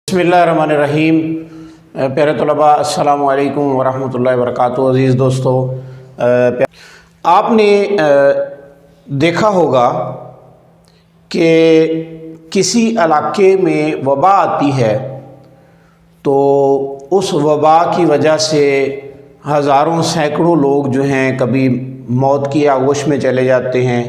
बिस्मिल्लाहिर्रहमानिर्रहीम। प्यारे तलबा, अस्सलामु अलैकुम वरहमतुल्लाहि वबरकातुहू। अज़ीज़ दोस्तों, आपने देखा होगा कि किसी इलाके में वबा आती है तो उस वबा की वजह से हज़ारों सैकड़ों लोग जो हैं कभी मौत की आगोश में चले जाते हैं,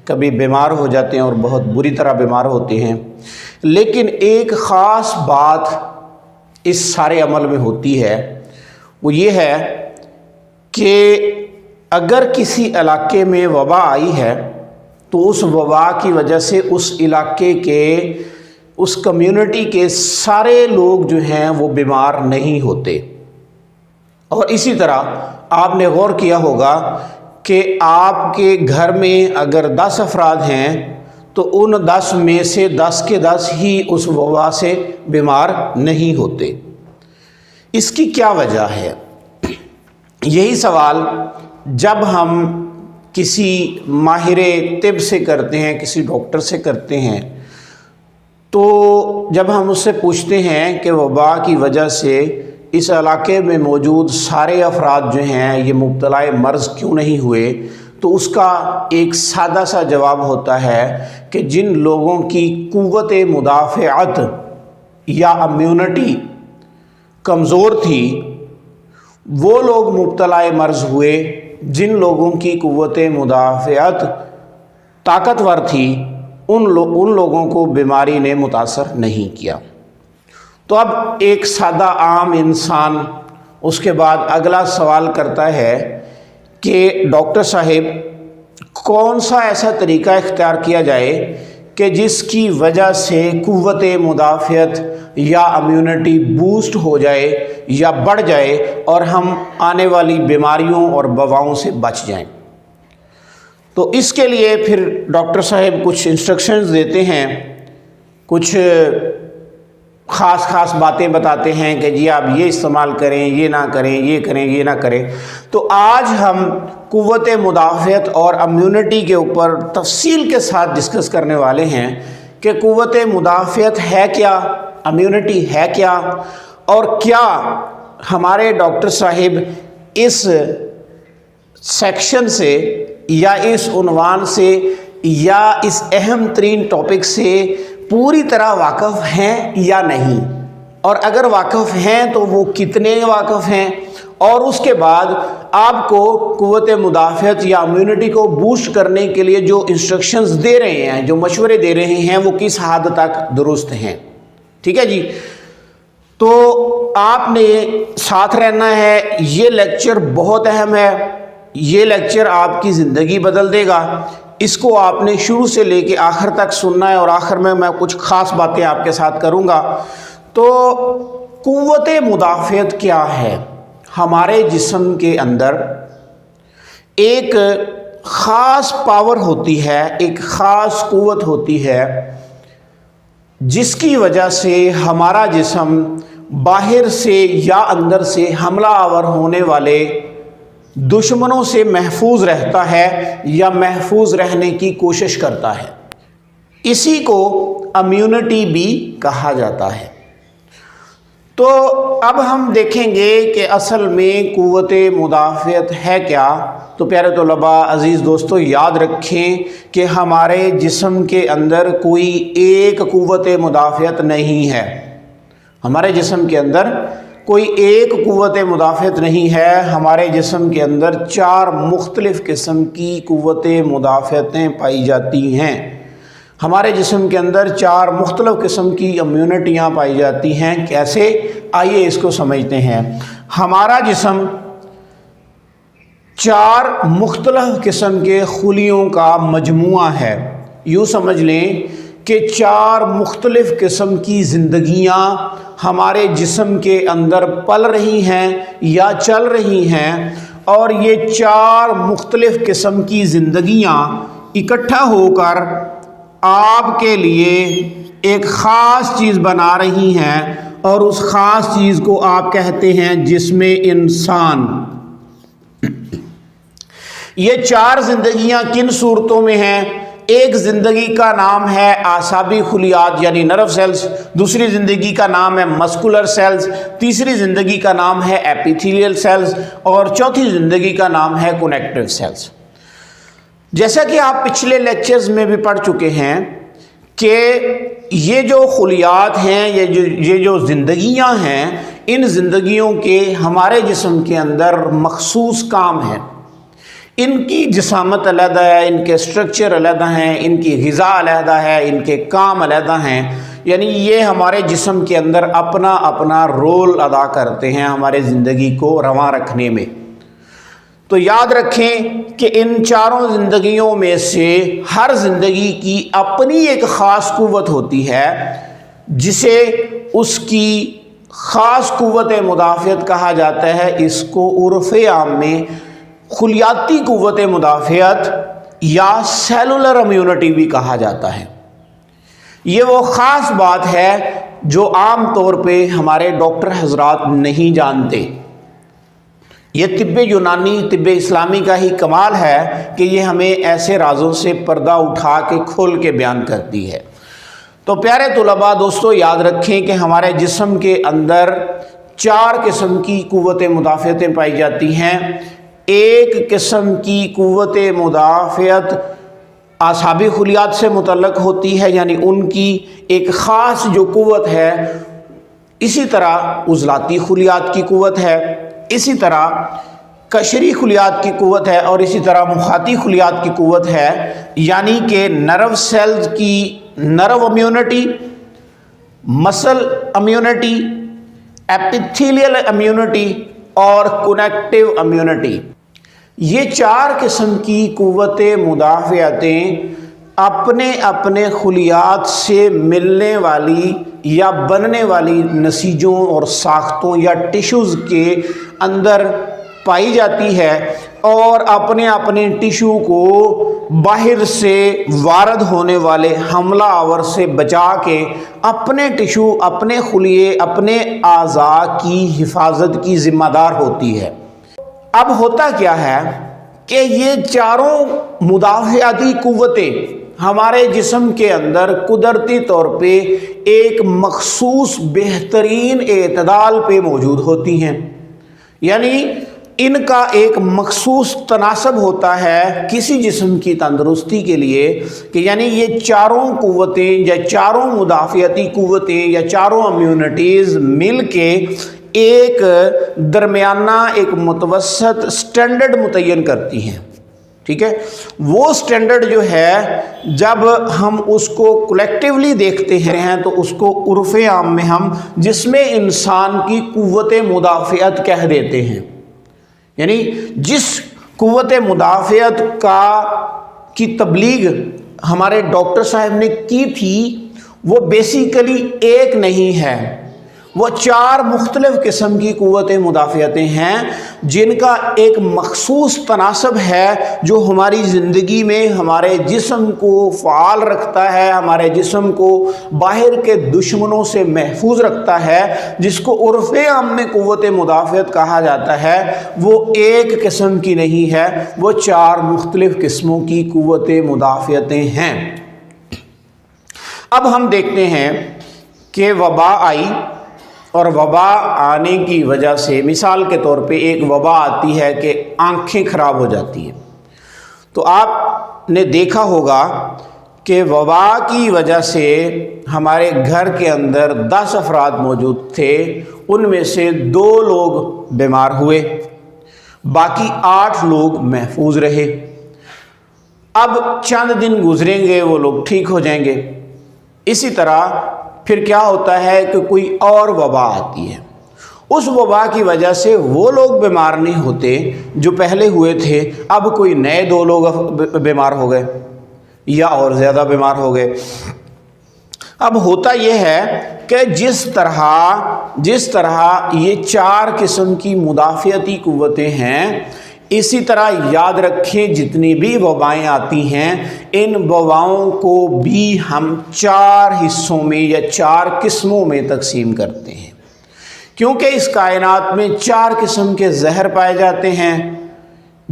कभी बीमार हो जाते हैं और बहुत बुरी तरह बीमार होते हैं। लेकिन एक ख़ास बात इस सारे अमल में होती है, वो ये है कि अगर किसी इलाके में वबा आई है तो उस वबा की वजह से उस इलाके के, उस कम्युनिटी के सारे लोग जो हैं वो बीमार नहीं होते। और इसी तरह आपने गौर किया होगा कि आपके घर में अगर 10 अफराद हैं तो उन 10 में से 10 के 10 ही उस वबा से बीमार नहीं होते। इसकी क्या वजह है? यही सवाल जब हम किसी माहिर तिब से करते हैं, किसी डॉक्टर से करते हैं, तो जब हम उससे पूछते हैं कि वबा की वजह से इस इलाके में मौजूद सारे अफराद जो हैं ये मुब्तला मर्ज़ क्यों नहीं हुए, तो उसका एक सादा सा जवाब होता है कि जिन लोगों की क़ुव्वत मुदाफ़अत या इम्यूनिटी कमज़ोर थी वो लोग मुब्तला मर्ज़ हुए। जिन लोगों की क़ुव्वत मुदाफ़अत ताकतवर थी उन लोगों को बीमारी ने मुतासर नहीं किया। तो अब एक सादा आम इंसान उसके बाद अगला सवाल करता है कि डॉक्टर साहब, कौन सा ऐसा तरीका इख्तियार किया जाए कि जिसकी वजह से क़ुव्वत मुदाफ़अत या इम्यूनिटी बूस्ट हो जाए या बढ़ जाए और हम आने वाली बीमारियों और वबाओं से बच जाएं। तो इसके लिए फिर डॉक्टर साहब कुछ इंस्ट्रक्शंस देते हैं, कुछ ख़ास बातें बताते हैं कि जी आप ये इस्तेमाल करें, ये ना करें, ये करें, ये ना करें। तो आज हम क़ुव्वत मुदाफ़अत और इम्यूनिटी के ऊपर तफसील के साथ डिस्कस करने वाले हैं कि क़ुव्वत मुदाफ़अत है क्या, इम्यूनिटी है क्या, और क्या हमारे डॉक्टर साहिब इस सेक्शन से या इस उन्वान से या इस अहम तरीन टॉपिक से पूरी तरह वाक़फ़ हैं या नहीं, और अगर वाक़फ़ हैं तो वो कितने वाक़फ़ हैं, और उसके बाद आपको क़ुव्वत मुदाफ़अत या इम्यूनिटी को बूस्ट करने के लिए जो इंस्ट्रक्शंस दे रहे हैं, जो मशवरे दे रहे हैं, वो किस हद तक दुरुस्त हैं। ठीक है जी। तो आपने साथ रहना है। ये लेक्चर बहुत अहम है, ये लेक्चर आपकी ज़िंदगी बदल देगा। इसको आपने शुरू से लेके आखिर तक सुनना है और आखिर में मैं कुछ ख़ास बातें आपके साथ करूँगा। तो क़ुव्वत मुदाफ़अत क्या है? हमारे जिस्म के अंदर एक ख़ास पावर होती है, एक ख़ास क़ुव्वत होती है जिसकी वजह से हमारा जिस्म बाहर से या अंदर से हमला आवर होने वाले दुश्मनों से महफूज रहता है या महफूज रहने की कोशिश करता है। इसी को इम्यूनिटी भी कहा जाता है। तो अब हम देखेंगे कि असल में क़ुव्वत मुदाफ़अत है क्या। तो प्यारे तलबा, अज़ीज़ दोस्तों, याद रखें कि हमारे जिस्म के अंदर कोई एक क़ुव्वत मुदाफ़अत नहीं है। हमारे जिस्म के अंदर कोई एक क़ुव्वत मुदाफ़अत नहीं है। हमारे जिस्म के अंदर 4 मुख्तलिफ़ किस्म की क़ुव्वत मुदाफ़अतें पाई जाती हैं। हमारे जिस्म के अंदर 4 मुख्तलिफ़ किस्म की इम्यूनिटियाँ पाई जाती हैं। कैसे? आइए इसको समझते हैं। हमारा जिस्म 4 मुख्तलिफ़ किस्म के खुलियों का मजमुआ है। यूँ समझ लें कि 4 मुख्तलिफ़ किस्म की ज़िंदगियाँ हमारे जिस्म के अंदर पल रही हैं या चल रही हैं, और ये 4 मुख्तलिफ़ किस्म की ज़िंदगियाँ इकट्ठा होकर आपके लिए एक ख़ास चीज़ बना रही हैं, और उस ख़ास चीज़ को आप कहते हैं जिस्म इंसान। ये 4 ज़िंदगियाँ किन सूरतों में हैं? ایک زندگی کا نام ہے اعصابی خلیات یعنی نرو سیلز، دوسری زندگی کا نام ہے مسکولر سیلز، تیسری زندگی کا نام ہے ایپیتھیلیل سیلز، اور چوتھی زندگی کا نام ہے کنیکٹیو سیلز۔ جیسا کہ آپ پچھلے لیکچرز میں بھی پڑھ چکے ہیں کہ یہ جو خلیات ہیں، یہ جو زندگیاں ہیں، ان زندگیوں کے ہمارے جسم کے اندر مخصوص کام ہیں۔ ان کی جسامت علیحدہ ہے، ان کے سٹرکچر علیحدہ ہیں، ان کی غذا علیحدہ ہے، ان کے کام علیحدہ ہیں، یعنی یہ ہمارے جسم کے اندر اپنا اپنا رول ادا کرتے ہیں ہمارے زندگی کو رواں رکھنے میں۔ تو یاد رکھیں کہ ان چاروں زندگیوں میں سے ہر زندگی کی اپنی ایک خاص قوت ہوتی ہے، جسے اس کی خاص قوت مدافعت کہا جاتا ہے۔ اس کو عرف عام میں خلیاتی قوت مدافعت یا سیلولر امیونٹی بھی کہا جاتا ہے۔ یہ وہ خاص بات ہے جو عام طور پہ ہمارے ڈاکٹر حضرات نہیں جانتے۔ یہ طب یونانی، طب اسلامی کا ہی کمال ہے کہ یہ ہمیں ایسے رازوں سے پردہ اٹھا کے کھول کے بیان کرتی ہے۔ تو پیارے طلباء دوستو، یاد رکھیں کہ ہمارے جسم کے اندر 4 قسم کی قوت مدافعتیں پائی جاتی ہیں۔ ایک قسم کی قوت مدافعت اعصابی خلیات سے متعلق ہوتی ہے، یعنی ان کی ایک خاص جو قوت ہے۔ اسی طرح عضلاتی خلیات کی قوت ہے، اسی طرح قشری خلیات کی قوت ہے، اور اسی طرح مخاطی خلیات کی قوت ہے، یعنی کہ نرو سیلز کی نرو امیونٹی، مسل امیونٹی، ایپیتھیلیل امیونٹی اور کنیکٹیو امیونٹی۔ یہ 4 قسم کی قوت مدافعتیں اپنے اپنے خلیات سے ملنے والی یا بننے والی نسیجوں اور ساختوں یا ٹیشوز کے اندر پائی جاتی ہے، اور اپنے اپنے ٹیشو کو باہر سے وارد ہونے والے حملہ آور سے بچا کے اپنے ٹیشو، اپنے خلیے، اپنے اعضاء کی حفاظت کی ذمہ دار ہوتی ہے۔ اب ہوتا کیا ہے کہ یہ چاروں مدافعتی قوتیں ہمارے جسم کے اندر قدرتی طور پہ ایک مخصوص بہترین اعتدال پہ موجود ہوتی ہیں، یعنی ان کا ایک مخصوص تناسب ہوتا ہے کسی جسم کی تندرستی کے لیے، کہ یعنی یہ چاروں قوتیں یا چاروں مدافعتی قوتیں یا چاروں امیونٹیز مل کے ایک درمیانہ ایک متوسط سٹینڈرڈ متعین کرتی ہیں۔ ٹھیک ہے، وہ سٹینڈرڈ جو ہے جب ہم اس کو کلیکٹیولی دیکھتے ہیں تو اس کو عرف عام میں ہم جسم انسان کی قوت مدافعت کہہ دیتے ہیں۔ یعنی جس قوت مدافعت کی تبلیغ ہمارے ڈاکٹر صاحب نے کی تھی، وہ بیسیکلی ایک نہیں ہے، وہ 4 مختلف قسم کی قوت مدافعتیں ہیں جن کا ایک مخصوص تناسب ہے، جو ہماری زندگی میں ہمارے جسم کو فعال رکھتا ہے، ہمارے جسم کو باہر کے دشمنوں سے محفوظ رکھتا ہے، جس کو عرف عام میں قوت مدافعت کہا جاتا ہے۔ وہ ایک قسم کی نہیں ہے، وہ 4 مختلف قسموں کی قوت مدافعتیں ہیں۔ اب ہم دیکھتے ہیں کہ وبا آئی، اور وبا آنے کی وجہ سے مثال کے طور پہ ایک وبا آتی ہے کہ آنکھیں خراب ہو جاتی ہیں۔ تو آپ نے دیکھا ہوگا کہ وبا کی وجہ سے ہمارے گھر کے اندر 10 افراد موجود تھے، ان میں سے 2 لوگ بیمار ہوئے، باقی 8 لوگ محفوظ رہے۔ اب چند دن گزریں گے، وہ لوگ ٹھیک ہو جائیں گے۔ اسی طرح پھر کیا ہوتا ہے کہ کوئی اور وبا آتی ہے، اس وبا کی وجہ سے وہ لوگ بیمار نہیں ہوتے جو پہلے ہوئے تھے، اب کوئی نئے 2 لوگ بیمار ہو گئے یا اور زیادہ بیمار ہو گئے۔ اب ہوتا یہ ہے کہ جس طرح یہ 4 قسم کی مدافعتی قوتیں ہیں، اسی طرح یاد رکھیں جتنی بھی وبائیں آتی ہیں، ان وباؤں کو بھی ہم 4 حصوں میں یا 4 قسموں میں تقسیم کرتے ہیں، کیونکہ اس کائنات میں 4 قسم کے زہر پائے جاتے ہیں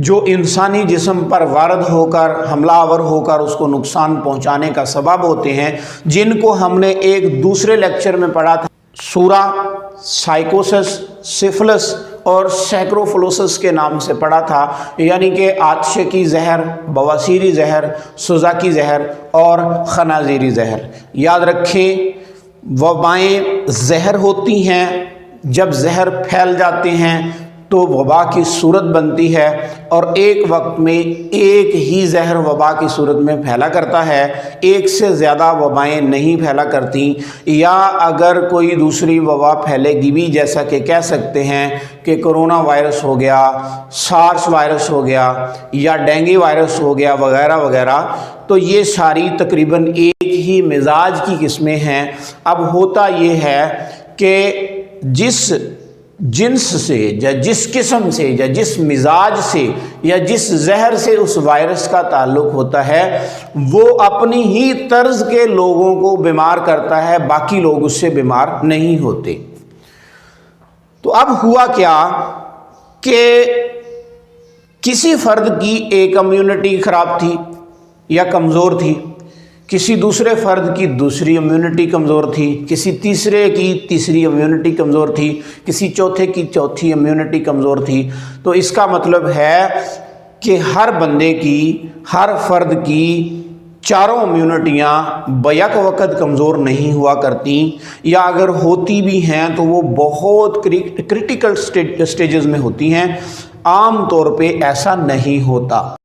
जो इंसानी जिस्म पर वारद होकर हमलावर होकर उसको नुकसान पहुंचाने का सबब होते हैं, जिनको हमने एक दूसरे लेक्चर में पढ़ा था, सूरा, साइकोसिस, सिफिलिस और सैक्रोफिलोसिस के नाम से पढ़ा था, यानी कि आतशे की जहर, बवासीरी जहर, सुजा की जहर और खनाजीरी जहर। याद रखें, वबाएँ जहर होती हैं, जब जहर फैल जाते हैं तो वबा की सूरत बनती है, और एक वक्त में एक ही जहर वबा की सूरत में फैला करता है, एक से ज़्यादा वबाएँ नहीं फैला करती। या अगर कोई दूसरी वबा फैलेगी भी, जैसा कि कह सकते हैं कि कोरोना वायरस हो गया, सार्स वायरस हो गया या डेंगू वायरस हो गया वगैरह वगैरह, तो ये सारी तकरीबन एक ही मिजाज की किस्में हैं। अब होता ये है कि जिस जिन्स से या जिस किस्म से या जिस मिजाज से या जिस जहर से उस वायरस का ताल्लुक़ होता है, वो अपनी ही तर्ज के लोगों को बीमार करता है, बाकी लोग उससे बीमार नहीं होते। तो अब हुआ क्या कि किसी फ़र्द की एक इम्यूनिटी ख़राब थी या कमज़ोर थी, किसी दूसरे फ़र्द की दूसरी इम्यूनिटी कमज़ोर थी, किसी तीसरे की तीसरी इम्यूनिटी कमज़ोर थी, किसी चौथे की चौथी इम्यूनिटी कमज़ोर थी। तो इसका मतलब है कि हर बंदे की, हर फ़र्द की चारों इम्यूनिटियाँ बैक वक़्त कमज़ोर नहीं हुआ करती, या अगर होती भी हैं तो वो बहुत क्रिटिकल स्टेजेस में होती हैं। आम तौर पे ऐसा नहीं होता।